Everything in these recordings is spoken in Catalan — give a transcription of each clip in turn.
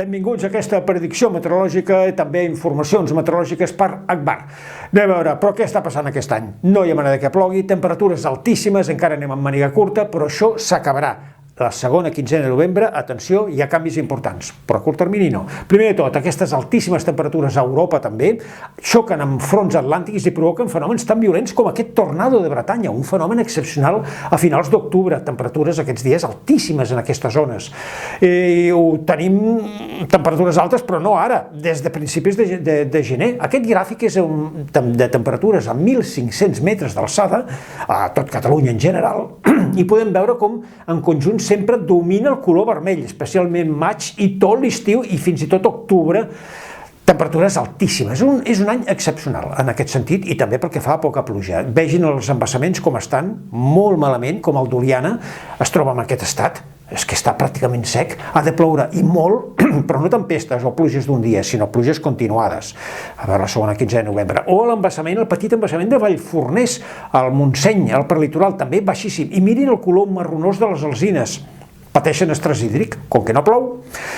Benvinguts a aquesta predicció meteorològica i també informacions meteorològiques per Akbar. Anem a veure, però què està passant aquest any? No hi ha manera que plogui, temperatures altíssimes, encara anem amb màniga curta, però això s'acabarà. La segona quinzena de novembre, atenció, hi ha canvis importants, però a curt termini no. Primer de tot, aquestes altíssimes temperatures a Europa també xoquen amb fronts atlàntics i provoquen fenòmens tan violents com aquest tornado de Bretanya, un fenomen excepcional a finals d'octubre, temperatures aquests dies altíssimes en aquestes zones. Tenim temperatures altes, però no ara, des de principis de gener. Aquest gràfic és de temperatures a 1.500 metres d'alçada, a tot Catalunya en general, i podem veure com en conjunt sempre domina el color vermell, especialment maig i tot l'estiu i fins i tot octubre, temperatures altíssimes. És un any excepcional en aquest sentit i també perquè fa poca pluja. Vegin els embassaments com estan, molt malament, com el d'Oliana es troba en aquest estat. És que està pràcticament sec, ha de ploure i molt, però no tempestes o pluges d'un dia, sinó pluges continuades. A veure, la segona quinzena de novembre. O l'embassament, el petit embassament de Vallforners, al Montseny, al prelitoral, també baixíssim. I mirin el color marronós de les alzines. Pateixen estrès hídric, com que no plou.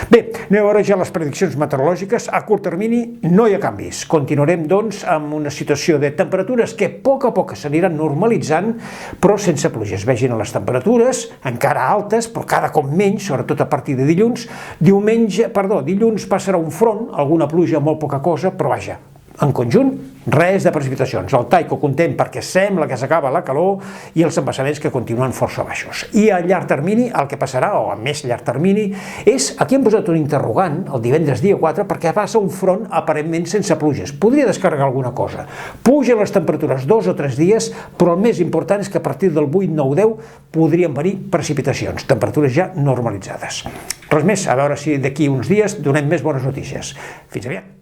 Bé, anem a veure ja les prediccions meteorològiques. A curt termini no hi ha canvis. Continuarem, doncs, amb una situació de temperatures que a poc s'aniran normalitzant, però sense pluges. Vegin les temperatures, encara altes, però cada cop menys, sobretot a partir de dilluns. Dilluns passarà un front, alguna pluja, molt poca cosa, però vaja, en conjunt, res de precipitacions. El Taiko content perquè sembla que s'acaba la calor i els embassaments que continuen força baixos. I a llarg termini, el que passarà, o a més llarg termini, és, aquí hem posat un interrogant, el divendres dia 4, perquè passa un front aparentment sense pluges. Podria descarregar alguna cosa. Pugen les temperatures 2 o 3 dies, però el més important és que a partir del 8, 9, 10 podrien venir precipitacions, temperatures ja normalitzades. Res més, a veure si d'aquí uns dies donem més bones notícies. Fins aviat!